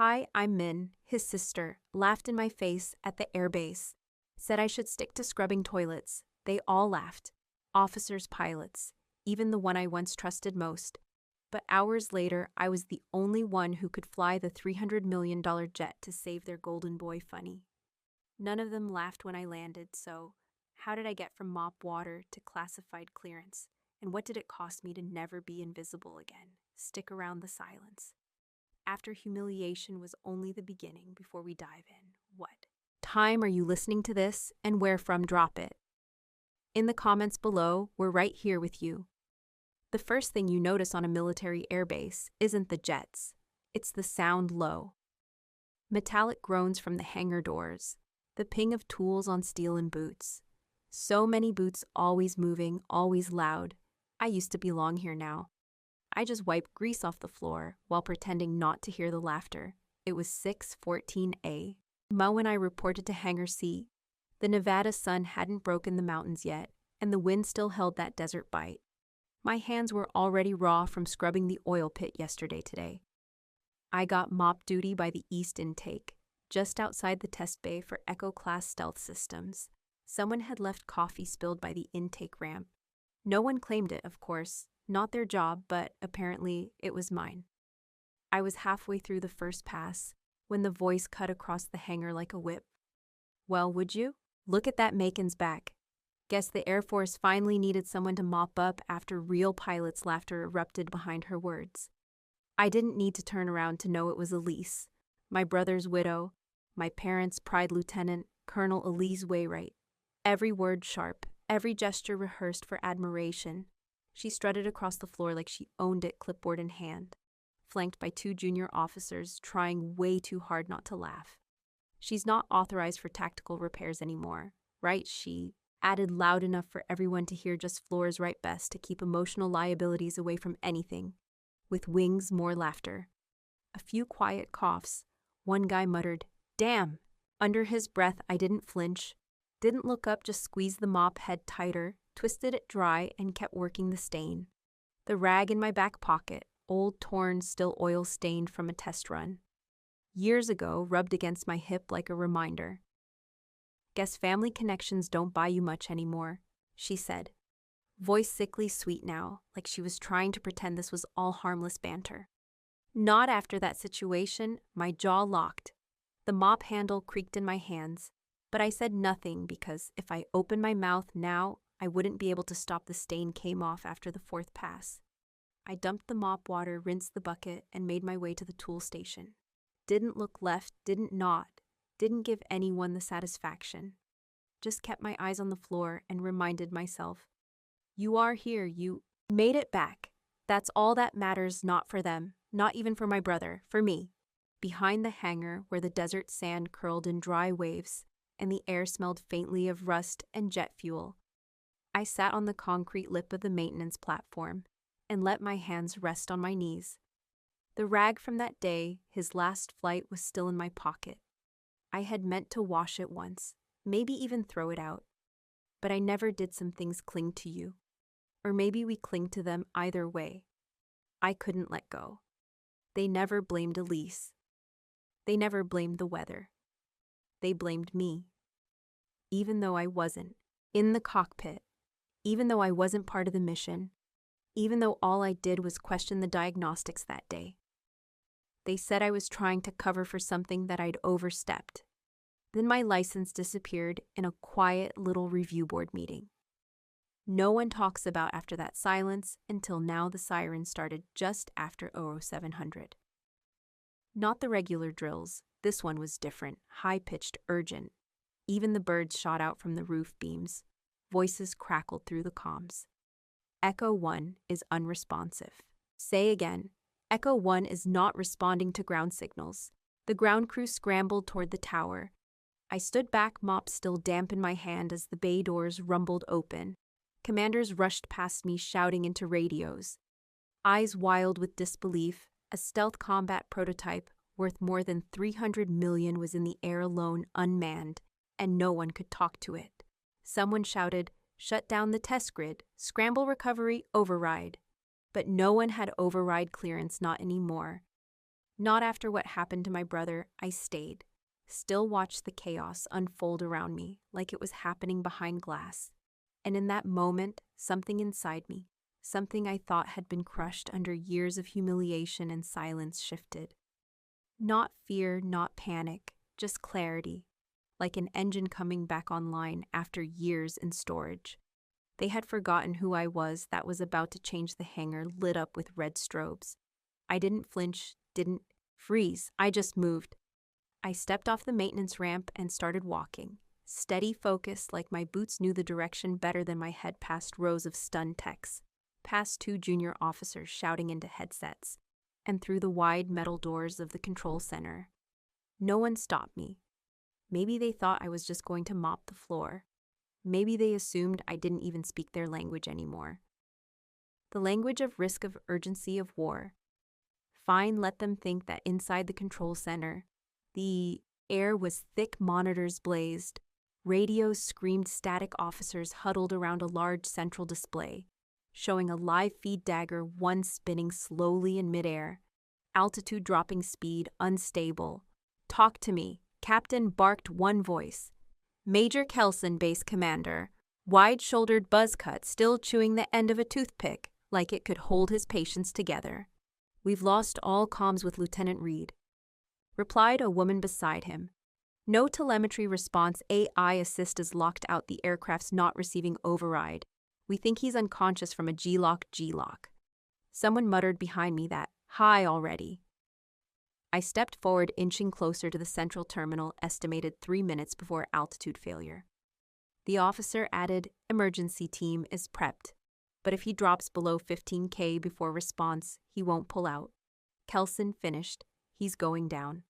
"Hi, I'm Min," his sister, laughed in my face at the Airbase. Said I should stick to scrubbing toilets. They all laughed. Officers, pilots, even the one I once trusted most. But hours later, I was the only one who could fly the $300 million jet to save their golden boy funny. None of them laughed when I landed, so how did I get from mop water to classified clearance? And what did it cost me to never be invisible again? Stick around the silence. After humiliation was only the beginning before we dive in. What time are you listening to this, and where from? Drop it. In the comments below, we're right here with you. The first thing you notice on a military airbase isn't the jets. It's the sound low. Metallic groans from the hangar doors. The ping of tools on steel and boots. So many boots always moving, always loud. I used to belong here now. I just wiped grease off the floor while pretending not to hear the laughter. It was 6:14 Mo and I reported to Hangar C. The Nevada sun hadn't broken the mountains yet, and the wind still held that desert bite. My hands were already raw from scrubbing the oil pit today. I got mop duty by the east intake, just outside the test bay for Echo-class stealth systems. Someone had left coffee spilled by the intake ramp. No one claimed it, of course. Not their job, but apparently it was mine. I was halfway through the first pass when the voice cut across the hangar like a whip. "Well, would you? Look at that Macon's back. Guess the Air Force finally needed someone to mop up after real pilots' laughter erupted behind her words." I didn't need to turn around to know it was Elise, my brother's widow, my parents' pride lieutenant, Colonel Elise Wainwright. Every word sharp, every gesture rehearsed for admiration. She strutted across the floor like she owned it, clipboard in hand, flanked by 2 junior officers trying way too hard not to laugh. "She's not authorized for tactical repairs anymore, right?" she added loud enough for everyone to hear, just floors right best to keep emotional liabilities away from anything. With wings, more laughter. A few quiet coughs. One guy muttered, "Damn!" Under his breath. I didn't flinch. Didn't look up, just squeezed the mop head tighter, twisted it dry, and kept working the stain. The rag in my back pocket, old, torn, still oil-stained from a test run. Years ago, rubbed against my hip like a reminder. "Guess family connections don't buy you much anymore," she said. Voice sickly sweet now, like she was trying to pretend this was all harmless banter. Not after that situation. My jaw locked. The mop handle creaked in my hands, but I said nothing because if I opened my mouth now, I wouldn't be able to stop the stain came off after the 4th pass. I dumped the mop water, rinsed the bucket, and made my way to the tool station. Didn't look left, didn't nod, didn't give anyone the satisfaction. Just kept my eyes on the floor and reminded myself, "You are here, you made it back. That's all that matters, not for them, not even for my brother, for me." Behind the hangar, where the desert sand curled in dry waves and the air smelled faintly of rust and jet fuel, I sat on the concrete lip of the maintenance platform and let my hands rest on my knees. The rag from that day, his last flight, was still in my pocket. I had meant to wash it once, maybe even throw it out. But I never did. Some things cling to you. Or maybe we cling to them either way. I couldn't let go. They never blamed Elise. They never blamed the weather. They blamed me. Even though I wasn't in the cockpit, even though I wasn't part of the mission, even though all I did was question the diagnostics that day. They said I was trying to cover for something that I'd overstepped. Then my license disappeared in a quiet little review board meeting. No one talks about after that silence until now. The siren started just after 0700. Not the regular drills. This one was different, high-pitched, urgent. Even the birds shot out from the roof beams. Voices crackled through the comms. Echo 1 is unresponsive. Say again. Echo 1 is not responding to ground signals. The ground crew scrambled toward the tower. I stood back, mop still damp in my hand, as the bay doors rumbled open. Commanders rushed past me, shouting into radios. Eyes wild with disbelief, a stealth combat prototype worth more than 300 million was in the air alone, unmanned, and no one could talk to it. Someone shouted, "Shut down the test grid, scramble recovery, override." But no one had override clearance, not anymore. Not after what happened to my brother. I stayed. Still watched the chaos unfold around me like it was happening behind glass. And in that moment, something inside me, something I thought had been crushed under years of humiliation and silence, shifted. Not fear, not panic, just clarity, like an engine coming back online after years in storage. They had forgotten who I was that was about to change the hangar lit up with red strobes. I didn't flinch, didn't freeze, I just moved. I stepped off the maintenance ramp and started walking, steady, focused, like my boots knew the direction better than my head, past rows of stunned techs, past 2 junior officers shouting into headsets, and through the wide metal doors of the control center. No one stopped me. Maybe they thought I was just going to mop the floor. Maybe they assumed I didn't even speak their language anymore. The language of risk, of urgency, of war. Fine, let them think that inside the control center, the air was thick, monitors blazed, radios screamed, static, officers huddled around a large central display, showing a live feed dagger 1 spinning slowly in midair, altitude dropping, speed unstable. "Talk to me," Captain barked one voice. Major Kelson, base commander, wide-shouldered buzz cut, still chewing the end of a toothpick like it could hold his patience together. "We've lost all comms with Lieutenant Reed," replied a woman beside him. "No telemetry response. AI assist is locked out. The aircraft's not receiving override. We think he's unconscious from a G-lock. Someone muttered behind me that, "Hi already." I stepped forward, inching closer to the central terminal, estimated 3 minutes before altitude failure. The officer added, "Emergency team is prepped, but if he drops below 15K before response, he won't pull out." Kelson finished. "He's going down."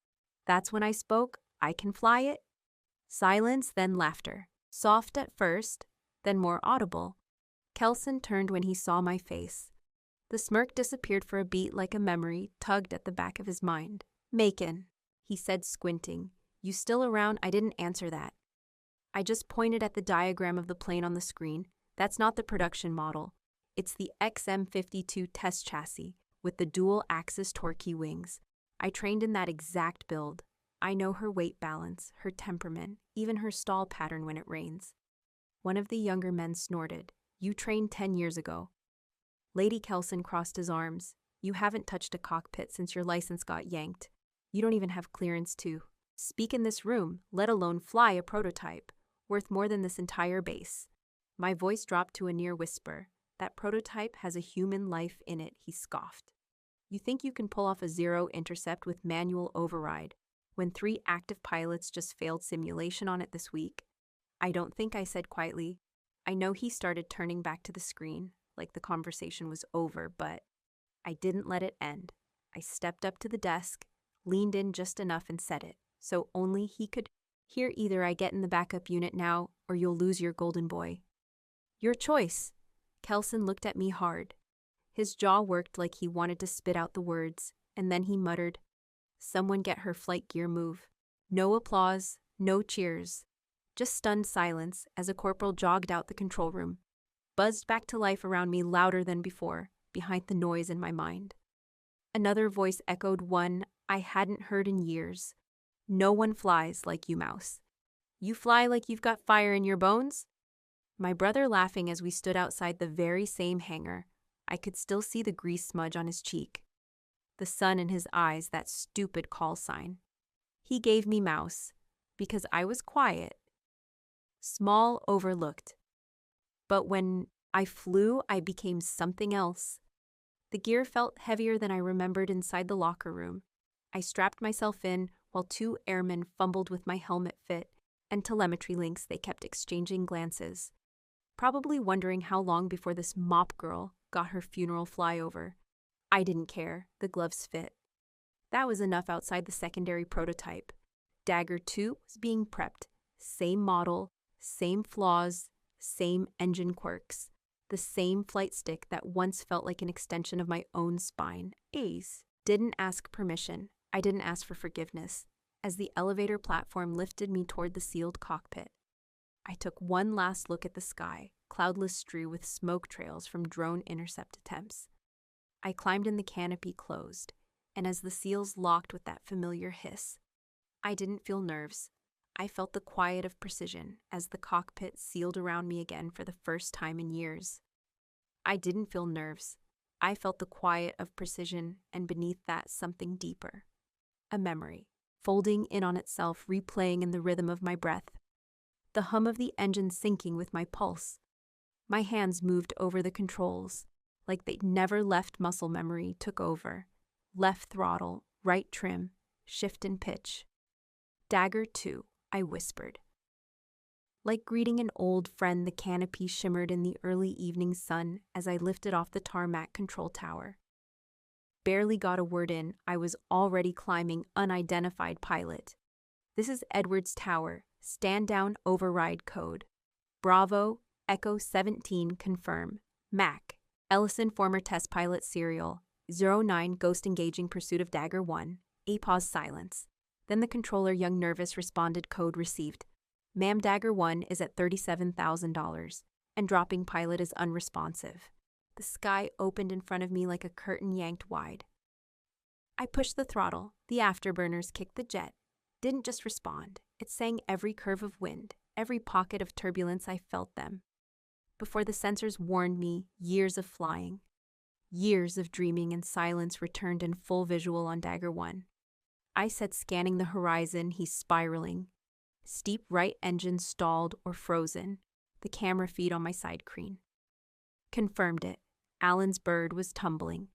That's when I spoke. "I can fly it." Silence, then laughter. Soft at first, then more audible. Kelson turned when he saw my face. The smirk disappeared for a beat, like a memory tugged at the back of his mind. "Macon," he said, squinting. "You still around?" I didn't answer that. I just pointed at the diagram of the plane on the screen. That's not the production model. It's the XM-52 test chassis with the dual-axis torquey wings. I trained in that exact build. I know her weight balance, her temperament, even her stall pattern when it rains. One of the younger men snorted. "You trained 10 years ago." Lady Kelson crossed his arms. "You haven't touched a cockpit since your license got yanked. You don't even have clearance to speak in this room, let alone fly a prototype, worth more than this entire base." My voice dropped to a near whisper. "That prototype has a human life in it," he scoffed. "You think you can pull off a zero intercept with manual override when 3 active pilots just failed simulation on it this week?" "I don't think," I said quietly. I know he started turning back to the screen, like the conversation was over, but I didn't let it end. I stepped up to the desk, leaned in just enough, and said it, so only he could hear. "Either I get in the backup unit now, or you'll lose your golden boy." "Your choice." Kelson looked at me hard. His jaw worked like he wanted to spit out the words, and then he muttered, "Someone get her flight gear move." No applause, no cheers. Just stunned silence as a corporal jogged out the control room, buzzed back to life around me louder than before, behind the noise in my mind. Another voice echoed, one I hadn't heard in years. "No one flies like you, Mouse. You fly like you've got fire in your bones?" My brother laughing as we stood outside the very same hangar. I could still see the grease smudge on his cheek. The sun in his eyes, that stupid call sign. He gave me Mouse, because I was quiet. Small, overlooked. But when I flew, I became something else. The gear felt heavier than I remembered inside the locker room. I strapped myself in while 2 airmen fumbled with my helmet fit and telemetry links. They kept exchanging glances, probably wondering how long before this mop girl got her funeral flyover. I didn't care. The gloves fit. That was enough outside the secondary prototype. Dagger 2 was being prepped. Same model, same flaws, same engine quirks. The same flight stick that once felt like an extension of my own spine. Ace. Didn't ask permission. I didn't ask for forgiveness. As the elevator platform lifted me toward the sealed cockpit, I took one last look at the sky, cloudless, strewn with smoke trails from drone intercept attempts. I climbed in. The canopy closed. and as the seals locked with that familiar hiss, I didn't feel nerves. I felt the quiet of precision as the cockpit sealed around me again for the first time in years. I didn't feel nerves. I felt the quiet of precision, and beneath that, something deeper. A memory, folding in on itself, replaying in the rhythm of my breath. The hum of the engine syncing with my pulse. My hands moved over the controls, like they'd never left. Muscle memory took over. Left throttle, right trim, shift in pitch. Dagger 2, I whispered. Like greeting an old friend, the canopy shimmered in the early evening sun as I lifted off the tarmac control tower. Barely got a word in, I was already climbing unidentified pilot. This is Edwards Tower, stand down override code. Bravo, Echo 17 confirm. Mac, Ellison former test pilot serial, 09 ghost engaging pursuit of Dagger 1, a pause silence. Then the controller, young nervous, responded, code received. Ma'am, Dagger 1 is at $37,000, and dropping pilot is unresponsive. The sky opened in front of me like a curtain yanked wide. I pushed the throttle, the afterburners kicked the jet. Didn't just respond, it sang every curve of wind, every pocket of turbulence. I felt them. Before the sensors warned me, years of flying, years of dreaming and silence returned in full visual on Dagger 1. I said, scanning the horizon, he's spiraling. Steep right engine stalled or frozen, the camera feed on my side screen. Confirmed it. Alan's bird was tumbling.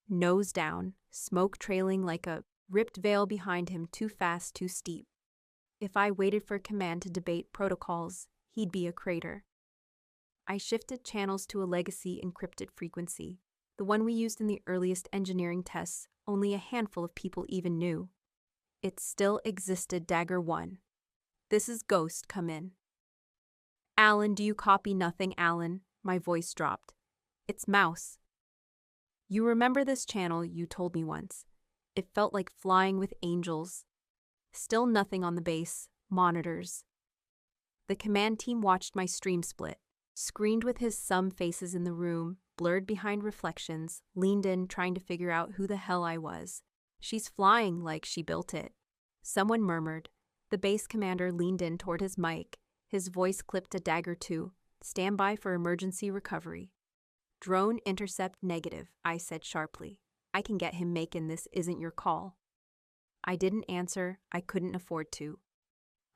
Nose down, smoke trailing like a ripped veil behind him, too fast, too steep. If I waited for command to debate protocols, he'd be a crater. I shifted channels to a legacy encrypted frequency, the one we used in the earliest engineering tests. Only a handful of people even knew. It still existed. Dagger 1. This is Ghost, come in. Alan, do you copy? Nothing, Alan. My voice dropped. It's Mouse. You remember this channel? You told me once. It felt like flying with angels. Still nothing on the base. Monitors. The command team watched my stream split, screened with his some faces in the room, blurred behind reflections, leaned in trying to figure out who the hell I was. She's flying like she built it. Someone murmured. The base commander leaned in toward his mic. His voice clipped to Dagger 2. Stand by for emergency recovery. Drone intercept negative, I said sharply. I can get him making this isn't your call. I didn't answer. I couldn't afford to.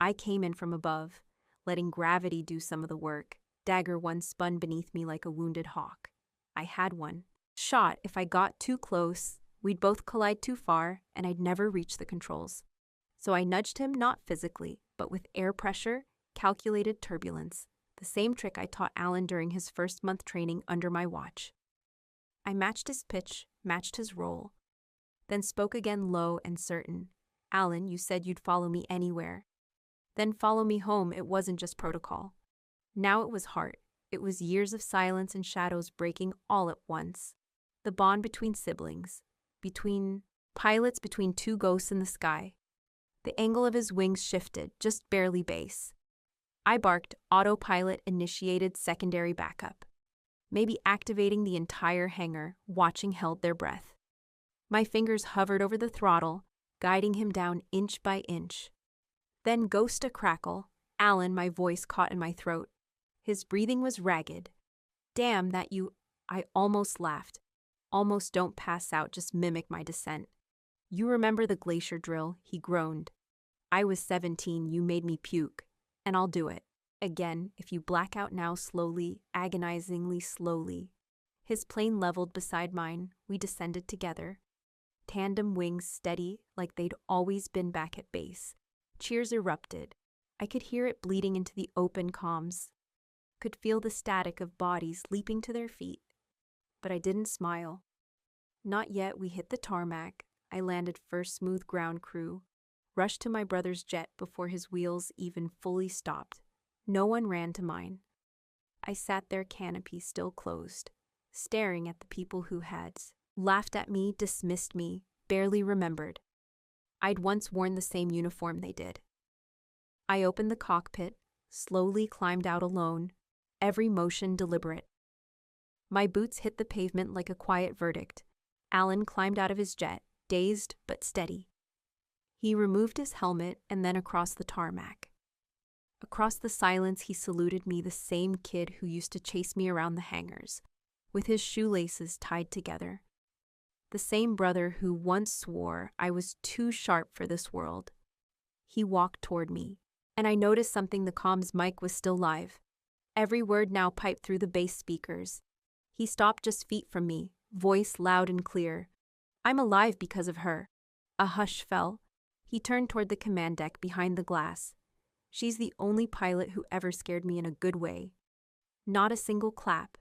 I came in from above, letting gravity do some of the work. Dagger 1 spun beneath me like a wounded hawk. I had one. Shot if I got too close, we'd both collide too far, and I'd never reach the controls. So I nudged him, not physically, but with air pressure, calculated turbulence, the same trick I taught Alan during his first month training under my watch. I matched his pitch, matched his roll, then spoke again low and certain. Alan, you said you'd follow me anywhere. Then follow me home. It wasn't just protocol. Now it was heart. It was years of silence and shadows breaking all at once. The bond between siblings, between pilots, between two ghosts in the sky. The angle of his wings shifted, just barely base. I barked, autopilot initiated secondary backup. Maybe activating the entire hangar, watching held their breath. My fingers hovered over the throttle, guiding him down inch by inch. Then ghost a crackle. Alan, my voice caught in my throat. His breathing was ragged. Damn that you... I almost laughed. Almost don't pass out, just mimic my descent. You remember the glacier drill, he groaned. I was 17, you made me puke. And I'll do it. Again, if you black out now slowly, agonizingly slowly. His plane leveled beside mine, we descended together. Tandem wings steady like they'd always been back at base. Cheers erupted. I could hear it bleeding into the open comms. Could feel the static of bodies leaping to their feet. But I didn't smile. Not yet. We hit the tarmac. I landed first smooth ground crew. Rushed to my brother's jet before his wheels even fully stopped. No one ran to mine. I sat there, canopy still closed, staring at the people who had laughed at me, dismissed me, barely remembered. I'd once worn the same uniform they did. I opened the cockpit, slowly climbed out alone, every motion deliberate. My boots hit the pavement like a quiet verdict. Alan climbed out of his jet, dazed but steady. He removed his helmet and then across the tarmac. Across the silence, he saluted me, the same kid who used to chase me around the hangars, with his shoelaces tied together. The same brother who once swore I was too sharp for this world. He walked toward me, and I noticed something. The comms mic was still live. Every word now piped through the bass speakers. He stopped just feet from me, voice loud and clear. "I'm alive because of her." A hush fell. He turned toward the command deck behind the glass. "She's the only pilot who ever scared me in a good way." Not a single clap,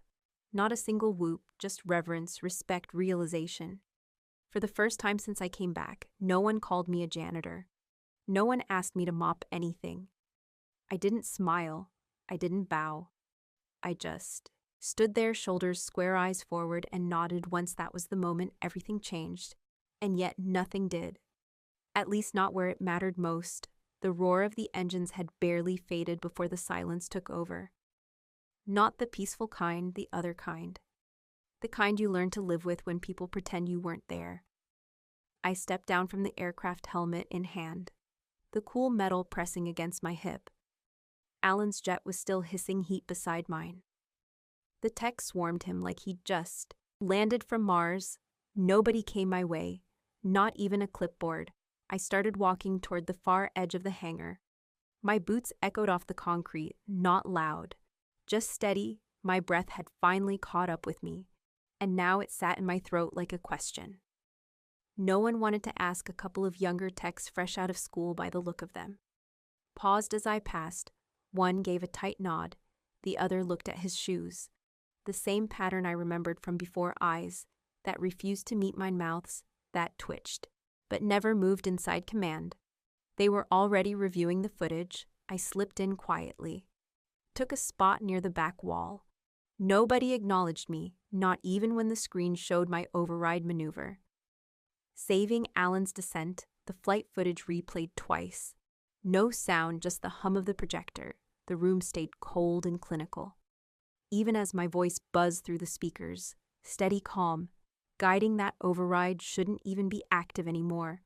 not a single whoop, just reverence, respect, realization. For the first time since I came back, no one called me a janitor. No one asked me to mop anything. I didn't smile. I didn't bow. I just stood there, shoulders square, eyes forward, and nodded. Once that was the moment everything changed. And yet nothing did. At least not where it mattered most. The roar of the engines had barely faded before the silence took over. Not the peaceful kind, the other kind. The kind you learn to live with when people pretend you weren't there. I stepped down from the aircraft, helmet in hand, the cool metal pressing against my hip. Alan's jet was still hissing heat beside mine. The tech swarmed him like he'd just landed from Mars. Nobody came my way, not even a clipboard. I started walking toward the far edge of the hangar. My boots echoed off the concrete, not loud, just steady. My breath had finally caught up with me, and now it sat in my throat like a question. No one wanted to ask. A couple of younger techs fresh out of school by the look of them. Paused as I passed. One gave a tight nod, the other looked at his shoes. The same pattern I remembered from before, eyes that refused to meet my mouths, that twitched, but never moved inside command. They were already reviewing the footage. I slipped in quietly. Took a spot near the back wall. Nobody acknowledged me, not even when the screen showed my override maneuver. Saving Alan's descent, the flight footage replayed twice. No sound, just the hum of the projector. The room stayed cold and clinical. Even as my voice buzzed through the speakers, steady calm, guiding that override shouldn't even be active anymore.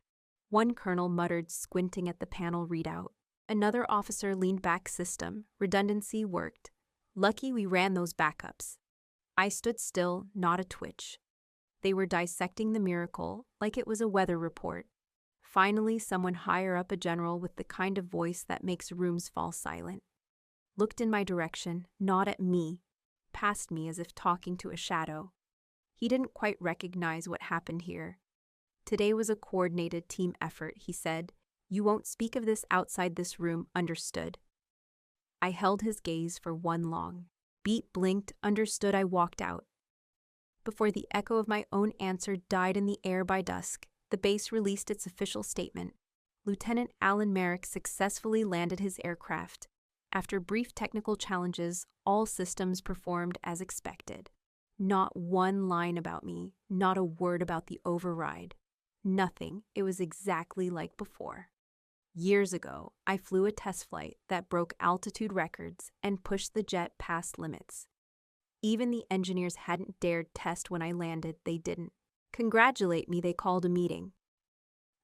One colonel muttered, squinting at the panel readout. Another officer leaned back. System redundancy worked. Lucky we ran those backups. I stood still, not a twitch. They were dissecting the miracle like it was a weather report. Finally, someone higher up, a general with the kind of voice that makes rooms fall silent, looked in my direction, not at me, past me as if talking to a shadow. He didn't quite recognize what happened here. Today was a coordinated team effort, he said. You won't speak of this outside this room, understood? I held his gaze for one long beat, blinked, understood. I walked out. Before the echo of my own answer died in the air by dusk, the base released its official statement. Lieutenant Alan Merrick successfully landed his aircraft. After brief technical challenges, all systems performed as expected. Not one line about me, not a word about the override. Nothing. It was exactly like before. Years ago, I flew a test flight that broke altitude records and pushed the jet past limits. Even the engineers hadn't dared test when I landed. They didn't congratulate me. They called a meeting.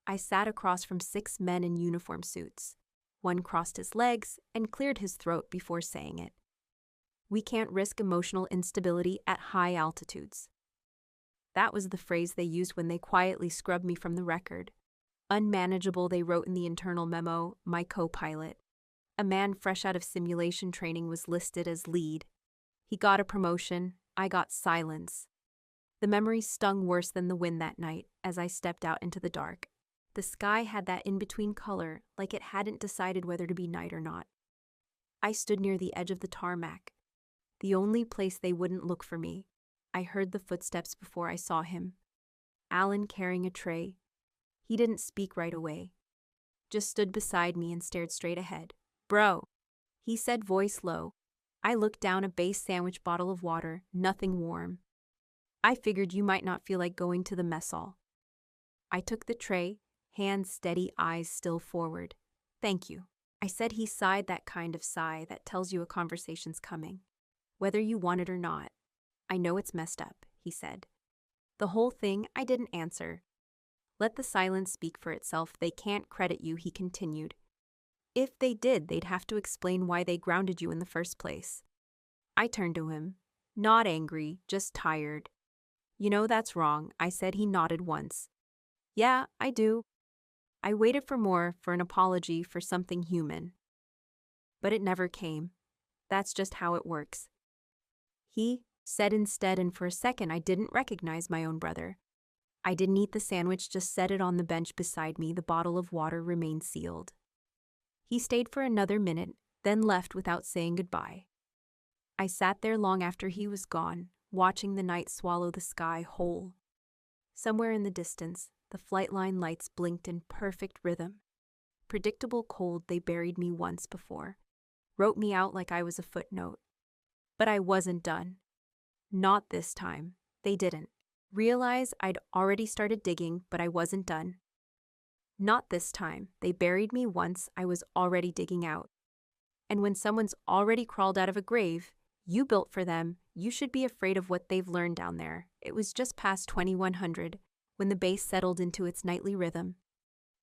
I sat across from 6 men in uniform suits. One crossed his legs and cleared his throat before saying it. We can't risk emotional instability at high altitudes. That was the phrase they used when they quietly scrubbed me from the record. Unmanageable, they wrote in the internal memo. My co-pilot, a man fresh out of simulation training, was listed as lead. He got a promotion. I got silence. The memory stung worse than the wind that night as I stepped out into the dark. The sky had that in-between color, like it hadn't decided whether to be night or not. I stood near the edge of the tarmac, the only place they wouldn't look for me. I heard the footsteps before I saw him. Alan carrying a tray. He didn't speak right away, just stood beside me and stared straight ahead. Bro, he said, voice low. I looked down, a base sandwich, bottle of water, nothing warm. I figured you might not feel like going to the mess hall. I took the tray, hands steady, eyes still forward. Thank you. I said. He sighed, that kind of sigh that tells you a conversation's coming, whether you want it or not. I know it's messed up, he said. The whole thing. I didn't answer. Let the silence speak for itself. They can't credit you, he continued. If they did, they'd have to explain why they grounded you in the first place. I turned to him, not angry, just tired. You know that's wrong, I said. He nodded once. Yeah, I do. I waited for more, for an apology, for something human. But it never came. That's just how it works. He said instead, and for a second I didn't recognize my own brother. I didn't eat the sandwich, just set it on the bench beside me. The bottle of water remained sealed. He stayed for another minute, then left without saying goodbye. I sat there long after he was gone, watching the night swallow the sky whole. Somewhere in the distance, the flight line lights blinked in perfect rhythm. Predictable cold, they buried me once before, wrote me out like I was a footnote. But I wasn't done. Not this time. They didn't. Realize I'd already started digging, but I wasn't done. Not this time. They buried me once I was already digging out. And when someone's already crawled out of a grave you built for them, you should be afraid of what they've learned down there. It was just past 2100 when the base settled into its nightly rhythm.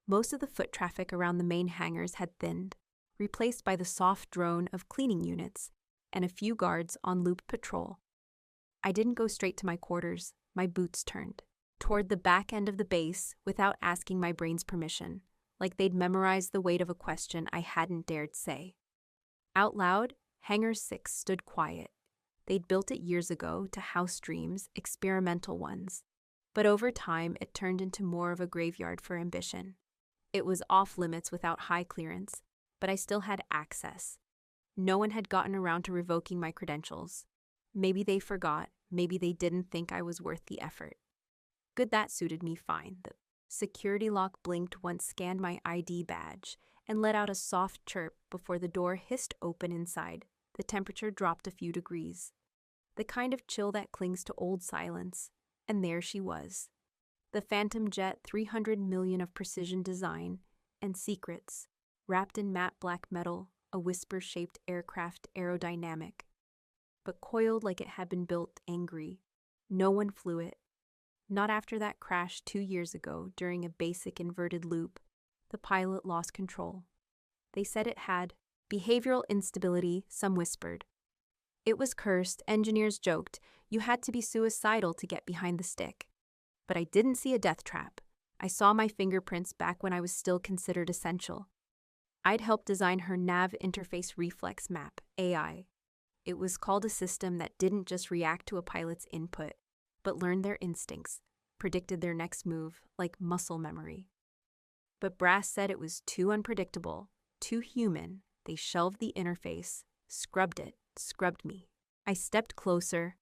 Most of the foot traffic around the main hangars had thinned, replaced by the soft drone of cleaning units and a few guards on loop patrol. I didn't go straight to my quarters. My boots turned toward the back end of the base without asking my brain's permission, like they'd memorized the weight of a question I hadn't dared say. Out loud, Hangar 6 stood quiet. They'd built it years ago to house dreams, experimental ones. But over time, it turned into more of a graveyard for ambition. It was off limits without high clearance, but I still had access. No one had gotten around to revoking my credentials. Maybe they forgot, maybe they didn't think I was worth the effort. Good, that suited me fine. The security lock blinked once, scanned my ID badge, and let out a soft chirp before the door hissed open inside. The temperature dropped a few degrees. The kind of chill that clings to old silence. And there she was. The Phantom Jet, 300 million of precision design and secrets, wrapped in matte black metal, a whisper-shaped aircraft, aerodynamic, but coiled like it had been built angry. No one flew it. Not after that crash 2 years ago during a basic inverted loop. The pilot lost control. They said it had behavioral instability, some whispered. It was cursed, engineers joked. You had to be suicidal to get behind the stick. But I didn't see a death trap. I saw my fingerprints back when I was still considered essential. I'd helped design her nav interface reflex map, AI. It was called a system that didn't just react to a pilot's input, but learned their instincts, predicted their next move, like muscle memory. But Brass said it was too unpredictable, too human. They shelved the interface, scrubbed me. I stepped closer.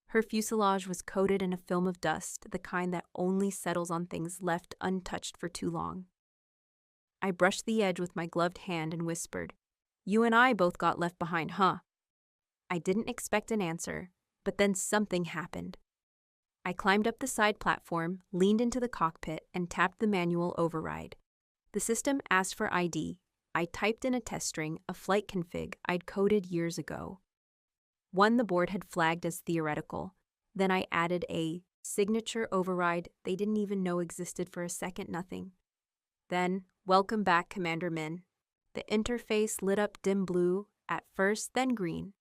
Her fuselage was coated in a film of dust, the kind that only settles on things left untouched for too long. I brushed the edge with my gloved hand and whispered, "You and I both got left behind, huh?" I didn't expect an answer, but then something happened. I climbed up the side platform, leaned into the cockpit, and tapped the manual override. The system asked for ID. I typed in a test string, a flight config I'd coded years ago. One the board had flagged as theoretical. Then I added a signature override they didn't even know existed for a second. Nothing. Then, "Welcome back, Commander Min." The interface lit up dim blue, at first, then green.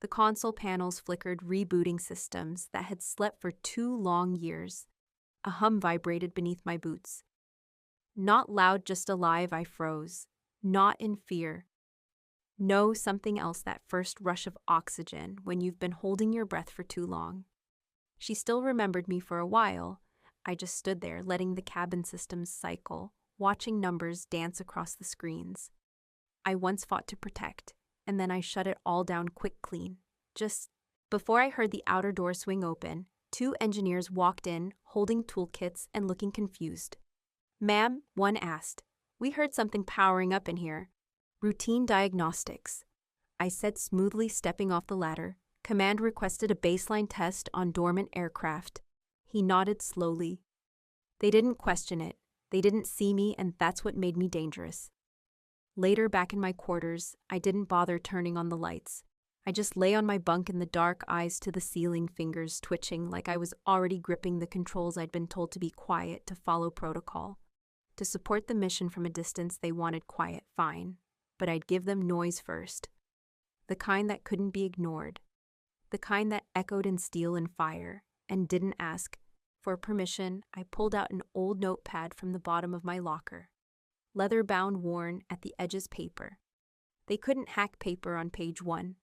The console panels flickered, rebooting systems that had slept for 2 long years. A hum vibrated beneath my boots. Not loud, just alive. I froze. Not in fear. No, something else, that first rush of oxygen when you've been holding your breath for too long. She still remembered me for a while. I just stood there, letting the cabin systems cycle, watching numbers dance across the screens. I once fought to protect, and then I shut it all down clean. Just before I heard the outer door swing open, 2 engineers walked in, holding toolkits and looking confused. "Ma'am," one asked, "we heard something powering up in here." "Routine diagnostics," I said smoothly, stepping off the ladder. "Command requested a baseline test on dormant aircraft." He nodded slowly. They didn't question it. They didn't see me, and that's what made me dangerous. Later, back in my quarters, I didn't bother turning on the lights. I just lay on my bunk in the dark, eyes to the ceiling, fingers twitching like I was already gripping the controls. I'd been told to be quiet, to follow protocol. To support the mission from a distance, they wanted quiet, fine. But I'd give them noise first. The kind that couldn't be ignored. The kind that echoed in steel and fire, and didn't ask. For permission, I pulled out an old notepad from the bottom of my locker. Leather-bound, worn, at the edges paper. They couldn't hack paper on page 1.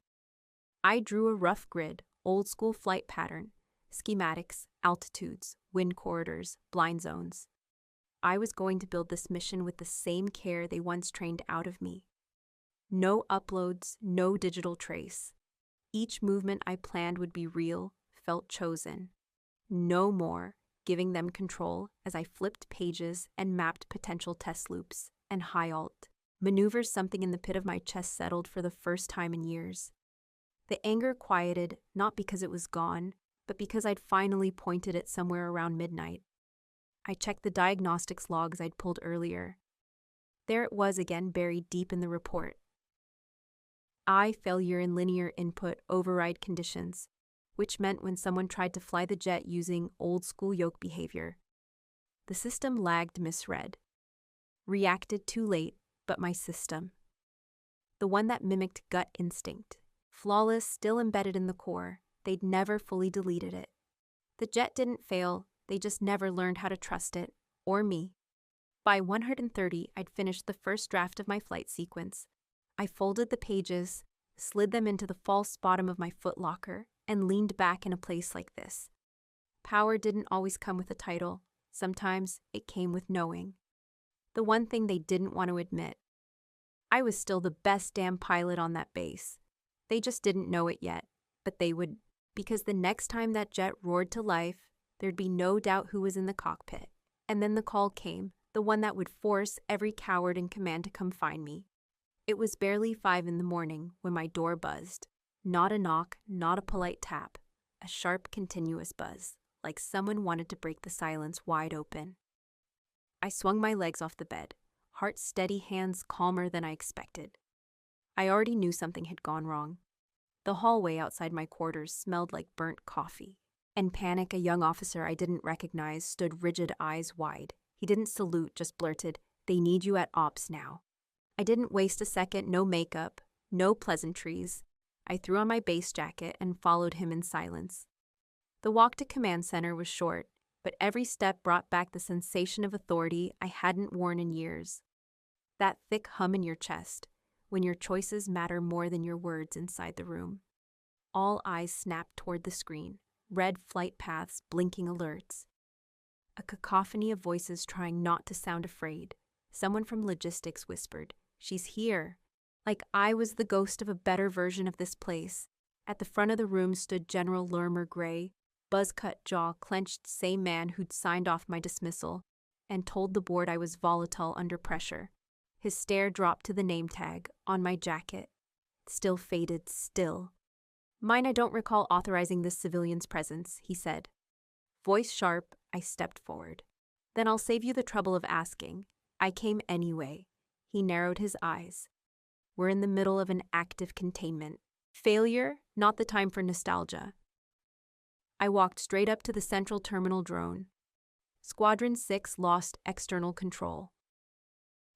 I drew a rough grid, old-school flight pattern, schematics, altitudes, wind corridors, blind zones. I was going to build this mission with the same care they once trained out of me. No uploads, no digital trace. Each movement I planned would be real, felt chosen. No more giving them control as I flipped pages and mapped potential test loops and high alt maneuvers. Something in the pit of my chest settled for the first time in years. The anger quieted, not because it was gone, but because I'd finally pointed it somewhere around midnight. I checked the diagnostics logs I'd pulled earlier. There it was again, buried deep in the report. Failure in linear input override conditions, which meant when someone tried to fly the jet using old-school yoke behavior, the system lagged, misread. Reacted too late, but my system. The one that mimicked gut instinct. Flawless, still embedded in the core, they'd never fully deleted it. The jet didn't fail, they just never learned how to trust it, or me. By 130, I'd finished the first draft of my flight sequence. I folded the pages, slid them into the false bottom of my footlocker, and leaned back in a place like this. Power didn't always come with a title. Sometimes it came with knowing. The one thing they didn't want to admit. I was still the best damn pilot on that base. They just didn't know it yet, but they would, because the next time that jet roared to life, there'd be no doubt who was in the cockpit. And then the call came, the one that would force every coward in command to come find me. It was barely 5 a.m. when my door buzzed. Not a knock, not a polite tap. A sharp, continuous buzz, like someone wanted to break the silence wide open. I swung my legs off the bed, heart steady, hands calmer than I expected. I already knew something had gone wrong. The hallway outside my quarters smelled like burnt coffee. In panic, a young officer I didn't recognize stood rigid, eyes wide. He didn't salute, just blurted, "They need you at ops now." I didn't waste a second, no makeup, no pleasantries. I threw on my base jacket and followed him in silence. The walk to command center was short, but every step brought back the sensation of authority I hadn't worn in years. That thick hum in your chest, when your choices matter more than your words inside the room. All eyes snapped toward the screen, red flight paths, blinking alerts. A cacophony of voices trying not to sound afraid. Someone from logistics whispered, "She's here." Like I was the ghost of a better version of this place. At the front of the room stood General Lermer Gray, buzz-cut jaw clenched, same man who'd signed off my dismissal and told the board I was volatile under pressure. His stare dropped to the name tag on my jacket. Still faded, still. "Mine, I don't recall authorizing this civilian's presence," he said. Voice sharp, I stepped forward. "Then I'll save you the trouble of asking. I came anyway." He narrowed his eyes. "We're in the middle of an active containment. Failure, not the time for nostalgia." I walked straight up to the central terminal drone. Squadron 6 lost external control.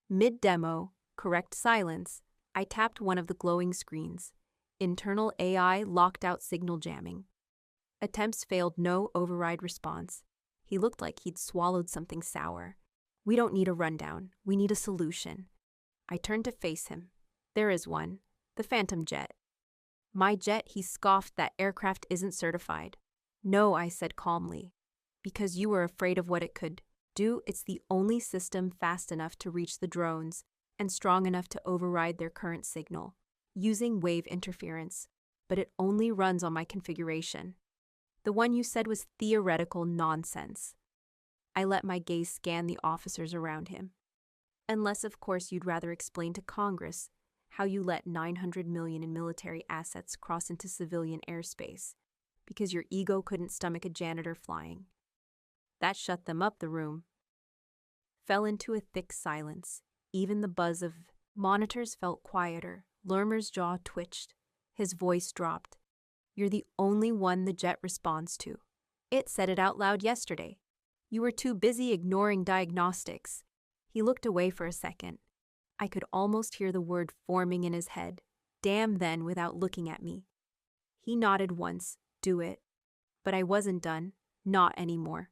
Mid-demo, correct silence, I tapped one of the glowing screens. Internal AI locked out signal jamming. Attempts failed, no override response. He looked like he'd swallowed something sour. "We don't need a rundown. We need a solution." I turned to face him. "There is one. The Phantom jet." "My jet," he scoffed. "That aircraft isn't certified." "No," I said calmly. "Because you were afraid of what it could do. It's the only system fast enough to reach the drones and strong enough to override their current signal, using wave interference, but it only runs on my configuration. The one you said was theoretical nonsense." I let my gaze scan the officers around him. "Unless, of course, you'd rather explain to Congress how you let $900 million in military assets cross into civilian airspace, because your ego couldn't stomach a janitor flying." That shut them up. The room fell into a thick silence. Even the buzz of monitors felt quieter. Lermer's jaw twitched. His voice dropped. You're the only one the jet responds to. It said it out loud yesterday. You were too busy ignoring diagnostics. He looked away for a second. I could almost hear the word forming in his head. Damn then, without looking at me. He nodded once. Do it. But I wasn't done. Not anymore.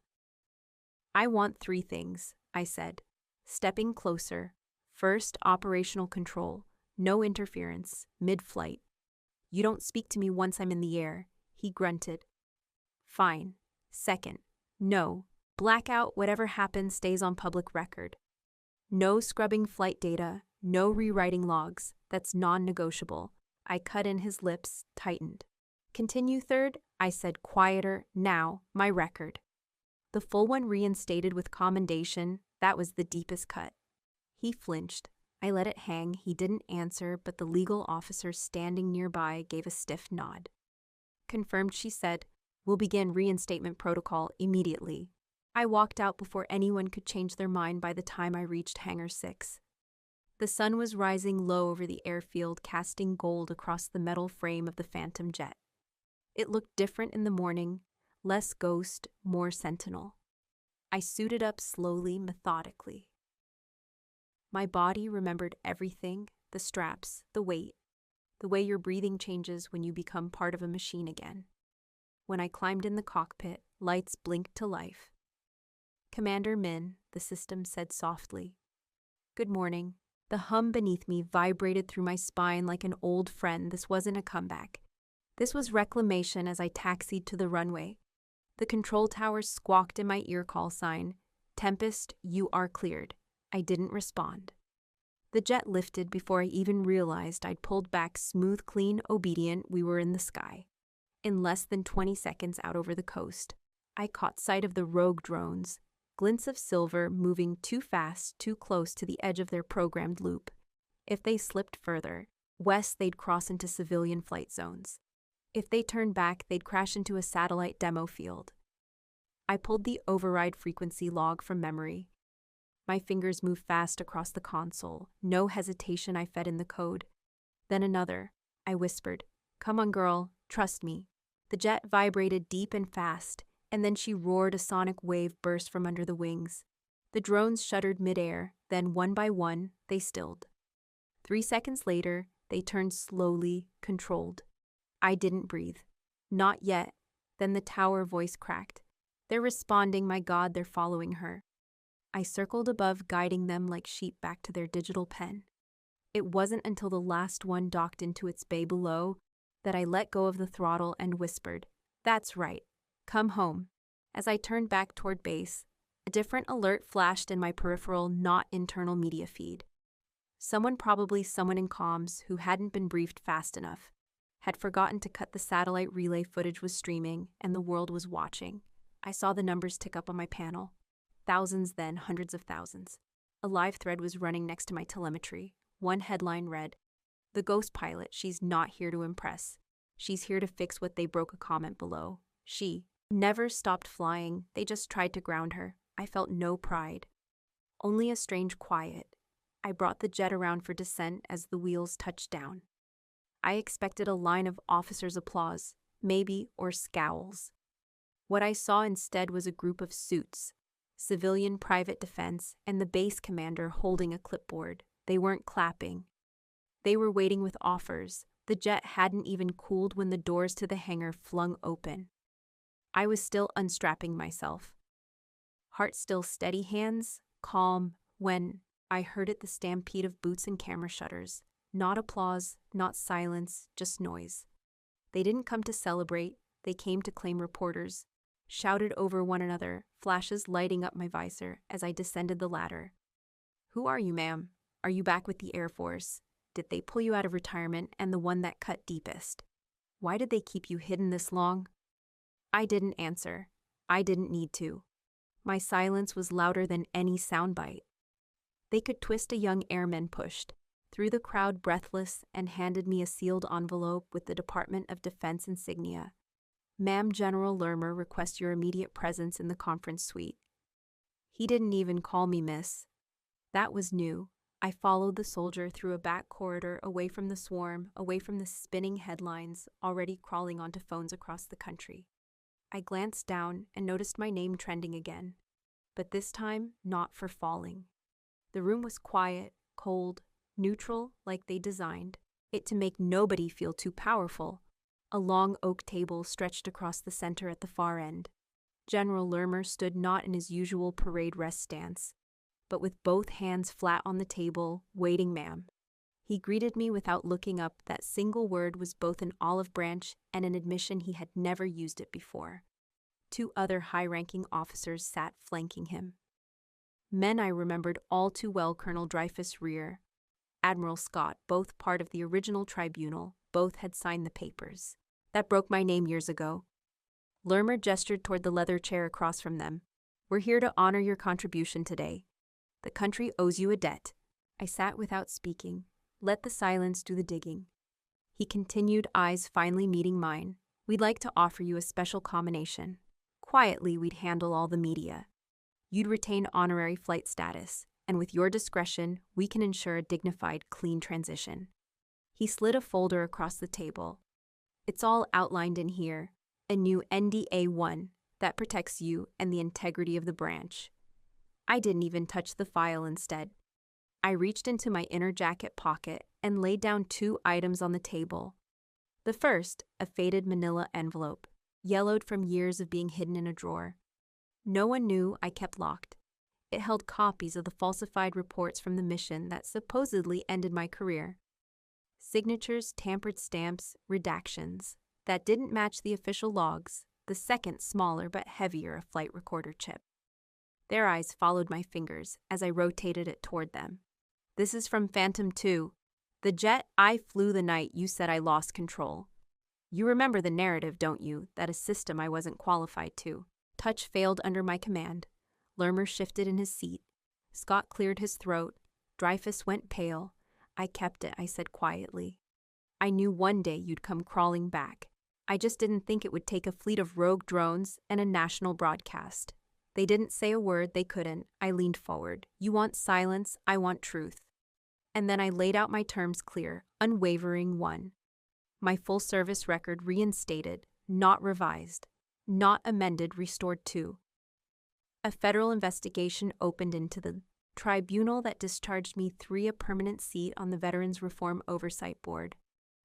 I want 3 things, I said, stepping closer. First, operational control. No interference. Mid-flight. You don't speak to me once I'm in the air. He grunted. Fine. Second, no. Blackout, whatever happens stays on public record. No scrubbing flight data, no rewriting logs. That's non-negotiable. I cut in his lips, tightened. Continue third, I said quieter, now, my record. The full one reinstated with commendation, that was the deepest cut. He flinched. I let it hang, he didn't answer, but the legal officer standing nearby gave a stiff nod. Confirmed, she said. We'll begin reinstatement protocol immediately. I walked out before anyone could change their mind by the time I reached Hangar 6. The sun was rising low over the airfield, casting gold across the metal frame of the Phantom jet. It looked different in the morning, less ghost, more sentinel. I suited up slowly, methodically. My body remembered everything, the straps, the weight, the way your breathing changes when you become part of a machine again. When I climbed in the cockpit, lights blinked to life. Commander Min, the system said softly. Good morning. The hum beneath me vibrated through my spine like an old friend. This wasn't a comeback. This was reclamation as I taxied to the runway. The control tower squawked in my ear call sign. Tempest, you are cleared. I didn't respond. The jet lifted before I even realized I'd pulled back smooth, clean, obedient. We were in the sky. In less than 20 seconds out over the coast, I caught sight of the rogue drones, glints of silver moving too fast, too close to the edge of their programmed loop. If they slipped further, west they'd cross into civilian flight zones. If they turned back, they'd crash into a satellite demo field. I pulled the override frequency log from memory. My fingers moved fast across the console. No hesitation, I fed in the code. Then another. I whispered, Come on, girl, trust me. The jet vibrated deep and fast, and then she roared. A sonic wave burst from under the wings. The drones shuddered midair, then one by one, they stilled. 3 seconds later, they turned slowly, controlled. I didn't breathe. Not yet. Then the tower voice cracked. They're responding, my God, they're following her. I circled above, guiding them like sheep back to their digital pen. It wasn't until the last one docked into its bay below that I let go of the throttle and whispered, That's right. Come home. As I turned back toward base, a different alert flashed in my peripheral, not internal media feed. Probably someone in comms who hadn't been briefed fast enough, had forgotten to cut the satellite relay footage was streaming, and the world was watching. I saw the numbers tick up on my panel. Thousands, then hundreds of thousands. A live thread was running next to my telemetry. One headline read, The ghost pilot, she's not here to impress. She's here to fix what they broke. A comment below. She never stopped flying. They just tried to ground her. I felt no pride. Only a strange quiet. I brought the jet around for descent as the wheels touched down. I expected a line of officers' applause, maybe, or scowls. What I saw instead was a group of suits, civilian private defense, and the base commander holding a clipboard. They weren't clapping. They were waiting with offers. The jet hadn't even cooled when the doors to the hangar flung open. I was still unstrapping myself. Heart still steady, hands calm, when I heard it, the stampede of boots and camera shutters. Not applause, not silence, just noise. They didn't come to celebrate, they came to claim reporters. Shouted over one another, flashes lighting up my visor as I descended the ladder. Who are you, ma'am? Are you back with the Air Force? Did they pull you out of retirement and the one that cut deepest? Why did they keep you hidden this long? I didn't answer. I didn't need to. My silence was louder than any soundbite. They could twist. A young airman pushed through the crowd, breathless, and handed me a sealed envelope with the Department of Defense insignia. Ma'am, General Lermer requests your immediate presence in the conference suite. He didn't even call me miss. That was new. I followed the soldier through a back corridor, away from the swarm, away from the spinning headlines already crawling onto phones across the country. I glanced down and noticed my name trending again, but this time not for falling. The room was quiet, cold, neutral, like they designed it to make nobody feel too powerful. A long oak table stretched across the center at the far end. General Lermer stood not in his usual parade rest stance, but with both hands flat on the table, waiting, ma'am. He greeted me without looking up. That single word was both an olive branch and an admission he had never used it before. 2 other high-ranking officers sat flanking him. Men I remembered all too well: Colonel Dreyfus Rear, Admiral Scott, both part of the original tribunal. Both had signed the papers that broke my name years ago. Lermer gestured toward the leather chair across from them. We're here to honor your contribution today. The country owes you a debt. I sat without speaking. Let the silence do the digging. He continued, eyes finally meeting mine. We'd like to offer you a special combination. Quietly, we'd handle all the media. You'd retain honorary flight status, and with your discretion, we can ensure a dignified, clean transition. He slid a folder across the table. It's all outlined in here. A new NDA 1 that protects you and the integrity of the branch. I didn't even touch the file. Instead, I reached into my inner jacket pocket and laid down 2 items on the table. The first, a faded manila envelope, yellowed from years of being hidden in a drawer. No one knew I kept locked. It held copies of the falsified reports from the mission that supposedly ended my career. Signatures, tampered stamps, redactions that didn't match the official logs. The second, smaller but heavier, a flight recorder chip. Their eyes followed my fingers as I rotated it toward them. This is from Phantom 2, the jet I flew the night you said I lost control. You remember the narrative, don't you, that a system I wasn't qualified to. Touch failed under my command. Lermer shifted in his seat. Scott cleared his throat. Dreyfus went pale. I kept it, I said quietly. I knew one day you'd come crawling back. I just didn't think it would take a fleet of rogue drones and a national broadcast. They didn't say a word, they couldn't. I leaned forward. You want silence, I want truth. And then I laid out my terms clear, unwavering 1. My full service record reinstated, not revised, not amended, restored 2. A federal investigation opened into the tribunal that discharged me 3, a permanent seat on the Veterans Reform Oversight Board.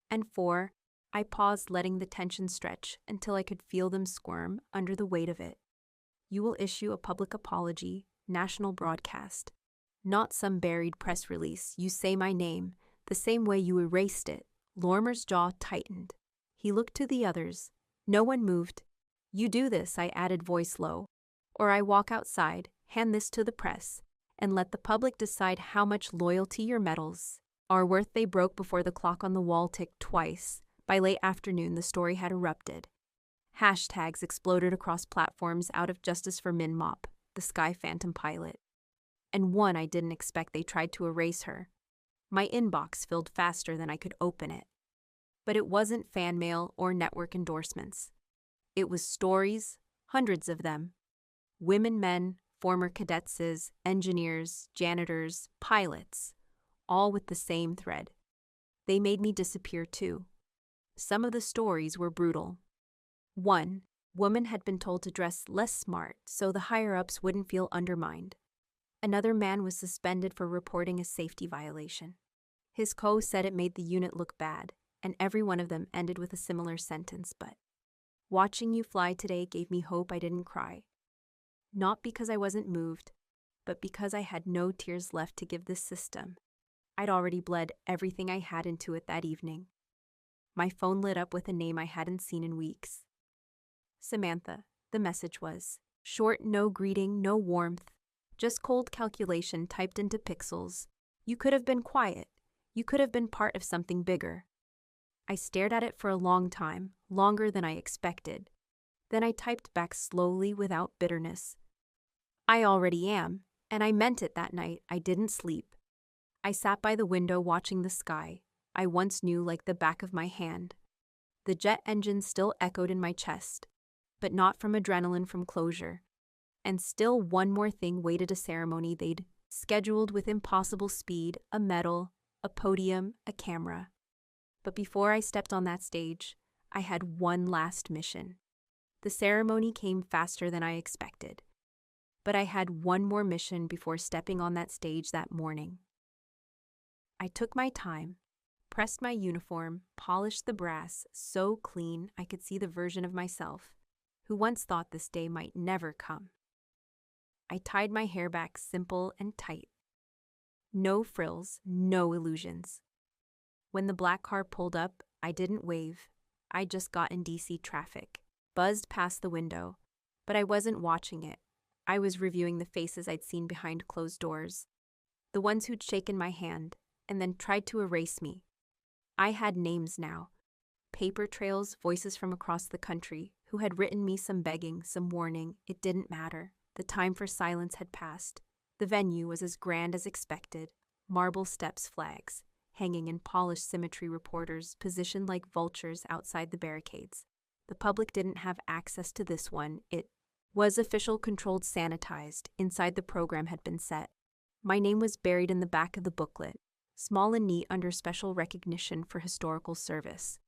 And 4, I paused, letting the tension stretch until I could feel them squirm under the weight of it. You will issue a public apology, national broadcast. Not some buried press release. You say my name, the same way you erased it. Lermer's jaw tightened. He looked to the others. No one moved. You do this, I added, voice low, or I walk outside, hand this to the press, and let the public decide how much loyalty your medals are worth. They broke before the clock on the wall ticked twice. By late afternoon, the story had erupted. Hashtags exploded across platforms: out of justice for Min Mop, the Sky Phantom pilot. And one I didn't expect. They tried to erase her. My inbox filled faster than I could open it. But it wasn't fan mail or network endorsements. It was stories, hundreds of them. Women, men, former cadetses, engineers, janitors, pilots, all with the same thread. They made me disappear too. Some of the stories were brutal. 1 woman had been told to dress less smart so the higher-ups wouldn't feel undermined. Another man was suspended for reporting a safety violation. His co said it made the unit look bad, and every one of them ended with a similar sentence. But watching you fly today gave me hope. I didn't cry. Not because I wasn't moved, but because I had no tears left to give this system. I'd already bled everything I had into it that evening. My phone lit up with a name I hadn't seen in weeks. Samantha, the message was. Short, no greeting, no warmth, just cold calculation typed into pixels. You could have been quiet. You could have been part of something bigger. I stared at it for a long time, longer than I expected. Then I typed back slowly, without bitterness. I already am, and I meant it that night. I didn't sleep. I sat by the window watching the sky I once knew like the back of my hand. The jet engine still echoed in my chest, but not from adrenaline, from closure. And still one more thing waited: a ceremony they'd scheduled with impossible speed, a medal, a podium, a camera. But before I stepped on that stage, I had one last mission. The ceremony came faster than I expected. But I had one more mission before stepping on that stage that morning. I took my time, pressed my uniform, polished the brass so clean I could see the version of myself who once thought this day might never come. I tied my hair back simple and tight. No frills, no illusions. When the black car pulled up, I didn't wave. I just got in DC traffic, buzzed past the window, but I wasn't watching it. I was reviewing the faces I'd seen behind closed doors, the ones who'd shaken my hand and then tried to erase me. I had names now, paper trails, voices from across the country who had written me some begging, some warning. It didn't matter. The time for silence had passed. The venue was as grand as expected, marble steps, flags, hanging in polished symmetry, reporters positioned like vultures outside the barricades. The public didn't have access to this one. It was official, controlled, sanitized. Inside the program had been set. My name was buried in the back of the booklet, small and neat under special recognition for historical service.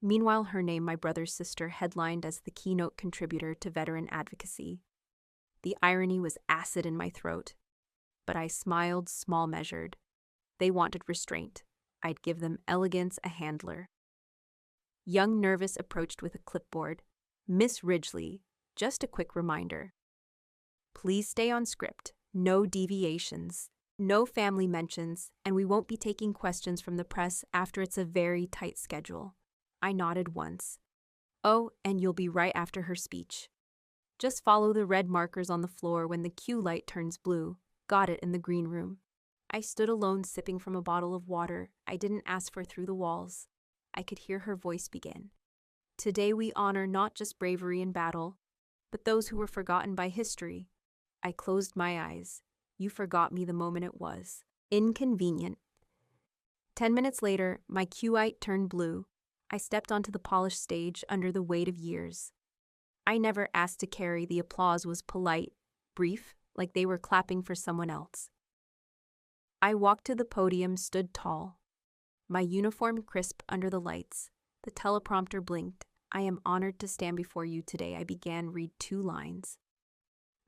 Meanwhile, her name, my brother's sister, headlined as the keynote contributor to veteran advocacy. The irony was acid in my throat, but I smiled, small-measured. They wanted restraint. I'd give them elegance, a handler. Young Nervous approached with a clipboard. Miss Ridgely, just a quick reminder. Please stay on script. No deviations. No family mentions, and we won't be taking questions from the press after it's a very tight schedule. I nodded once. Oh, and you'll be right after her speech. Just follow the red markers on the floor when the cue light turns blue. Got it in the green room. I stood alone, sipping from a bottle of water I didn't ask for through the walls. I could hear her voice begin. Today we honor not just bravery in battle, but those who were forgotten by history. I closed my eyes. You forgot me the moment it was. Inconvenient. 10 minutes later, my cue light turned blue. I stepped onto the polished stage under the weight of years. I never asked to carry. The applause was polite, brief, like they were clapping for someone else. I walked to the podium, stood tall. My uniform crisp under the lights. The teleprompter blinked. I am honored to stand before you today. I began, read 2 lines.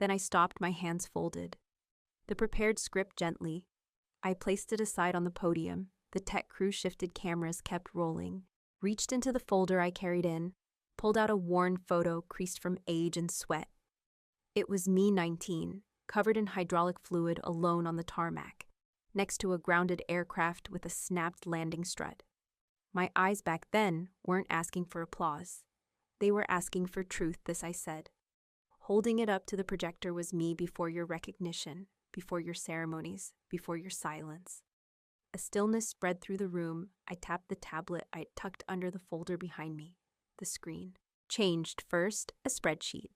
Then I stopped, my hands folded. The prepared script gently. I placed it aside on the podium. The tech crew shifted, cameras kept rolling. Reached into the folder I carried in, pulled out a worn photo creased from age and sweat. It was me, 19, covered in hydraulic fluid, alone on the tarmac, next to a grounded aircraft with a snapped landing strut. My eyes back then weren't asking for applause. They were asking for truth, this I said. Holding it up to the projector was me before your recognition, before your ceremonies, before your silence. A stillness spread through the room. I tapped the tablet I'd tucked under the folder behind me. The screen. Changed first, a spreadsheet.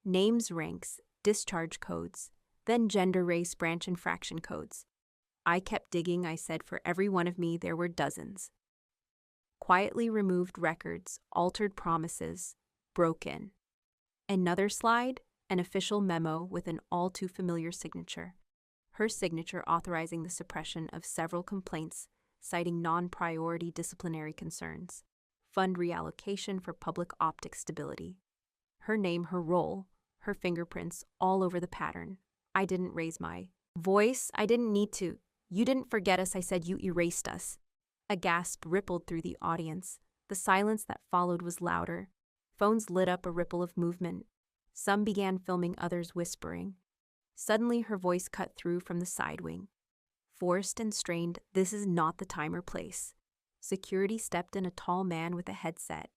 Names, ranks, discharge codes, then gender, race, branch, and fraction codes. I kept digging. I said for every one of me there were dozens. Quietly removed records, altered promises, broken. Another slide, an official memo with an all-too-familiar signature. Her signature authorizing the suppression of several complaints, citing non-priority disciplinary concerns. Fund reallocation for public optic stability. Her name, her role, her fingerprints all over the pattern. I didn't raise my voice. I didn't need to. You didn't forget us. I said you erased us. A gasp rippled through the audience. The silence that followed was louder. Phones lit up, a ripple of movement. Some began filming, others whispering. Suddenly her voice cut through from the side wing. Forced and strained, this is not the time or place. Security stepped in, a tall man with a headset,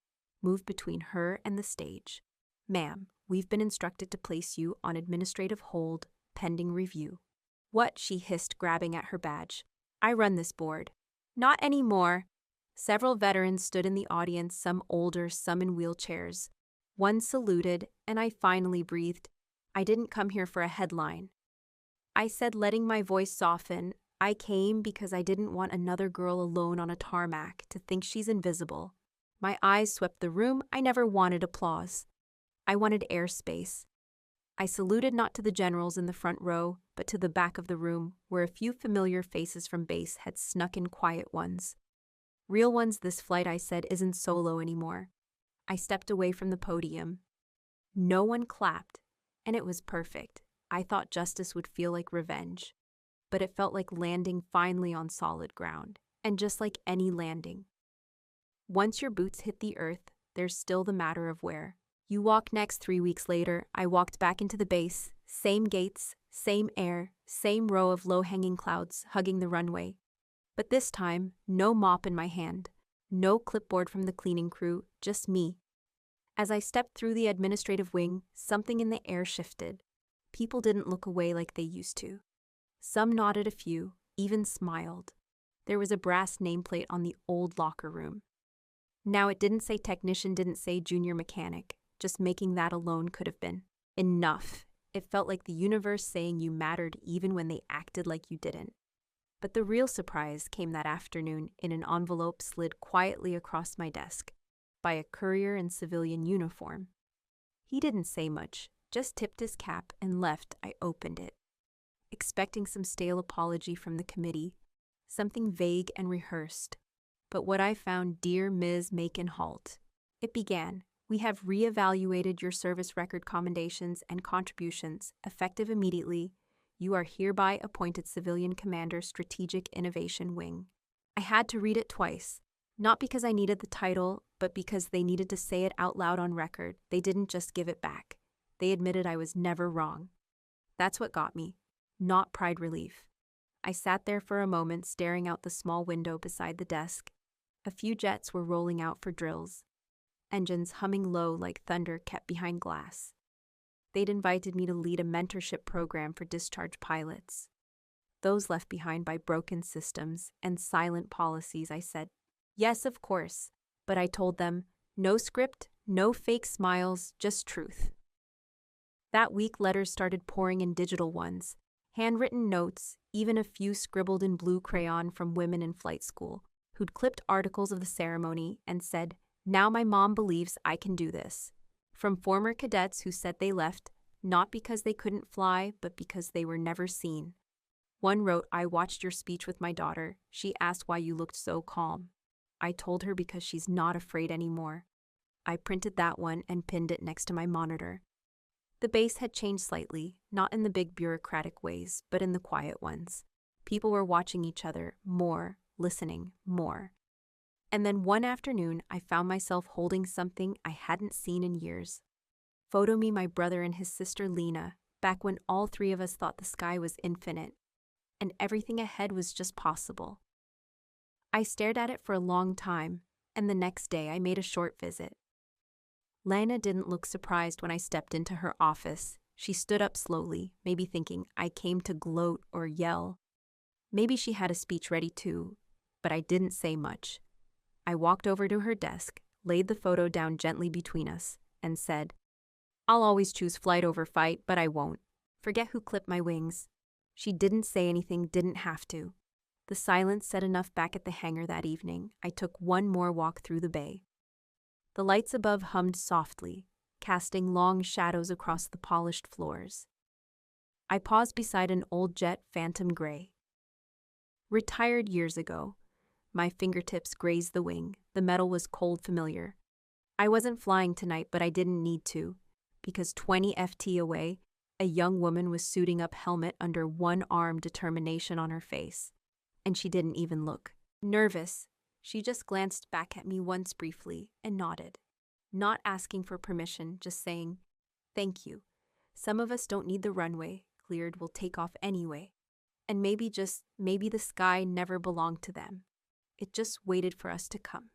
moved between her and the stage. Ma'am, we've been instructed to place you on administrative hold, pending review. What? She hissed, grabbing at her badge. I run this board. Not anymore. Several veterans stood in the audience, some older, some in wheelchairs. One saluted, and I finally breathed. I didn't come here for a headline. I said, letting my voice soften, I came because I didn't want another girl alone on a tarmac to think she's invisible. My eyes swept the room. I never wanted applause. I wanted airspace. I saluted not to the generals in the front row, but to the back of the room, where a few familiar faces from base had snuck in quiet ones. Real ones this flight, I said, isn't solo anymore. I stepped away from the podium. No one clapped, and it was perfect. I thought justice would feel like revenge, but it felt like landing finally on solid ground, and just like any landing. Once your boots hit the earth, there's still the matter of where. You walk next. 3 weeks later, I walked back into the base, same gates, same air, same row of low-hanging clouds hugging the runway. But this time, no mop in my hand, no clipboard from the cleaning crew, just me. As I stepped through the administrative wing, something in the air shifted. People didn't look away like they used to. Some nodded, a few even smiled. There was a brass nameplate on the old locker room. Now it didn't say technician, didn't say junior mechanic. Just making that alone could have been enough. It felt like the universe saying you mattered even when they acted like you didn't. But the real surprise came that afternoon in an envelope slid quietly across my desk by a courier in civilian uniform. He didn't say much, just tipped his cap and left. I opened it, expecting some stale apology from the committee, something vague and rehearsed. But what I found: Dear Ms. Macon Halt. It began: We have reevaluated your service record commendations and contributions, effective immediately. You are hereby appointed Civilian Commander, Strategic Innovation Wing. I had to read it twice, not because I needed the title, but because they needed to say it out loud on record. They didn't just give it back. They admitted I was never wrong. That's what got me, not pride relief. I sat there for a moment, staring out the small window beside the desk. A few jets were rolling out for drills. Engines humming low like thunder kept behind glass. They'd invited me to lead a mentorship program for discharged pilots. Those left behind by broken systems and silent policies. I said, yes, of course, but I told them, no script, no fake smiles, just truth. That week, letters started pouring in, digital ones, handwritten notes, even a few scribbled in blue crayon from women in flight school, who'd clipped articles of the ceremony and said, now my mom believes I can do this. From former cadets who said they left, not because they couldn't fly, but because they were never seen. One wrote, I watched your speech with my daughter. She asked why you looked so calm. I told her because she's not afraid anymore. I printed that one and pinned it next to my monitor. The base had changed slightly, not in the big bureaucratic ways, but in the quiet ones. People were watching each other more, listening more. And then one afternoon, I found myself holding something I hadn't seen in years. Photo me, my brother and his sister Lena, back when all three of us thought the sky was infinite, and everything ahead was just possible. I stared at it for a long time, and the next day I made a short visit. Lena didn't look surprised when I stepped into her office. She stood up slowly, maybe thinking I came to gloat or yell. Maybe she had a speech ready too, but I didn't say much. I walked over to her desk, laid the photo down gently between us, and said, I'll always choose flight over fight, but I won't. Forget who clipped my wings. She didn't say anything, didn't have to. The silence said enough. Back at the hangar that evening, I took one more walk through the bay. The lights above hummed softly, casting long shadows across the polished floors. I paused beside an old jet, Phantom Gray. Retired years ago. My fingertips grazed the wing. The metal was cold, familiar. I wasn't flying tonight, but I didn't need to, because 20 FT away, a young woman was suiting up, helmet under one arm, determination on her face. And she didn't even look nervous. She just glanced back at me once briefly and nodded, not asking for permission, just saying, thank you. Some of us don't need the runway cleared, we'll take off anyway. And maybe the sky never belonged to them. It just waited for us to come.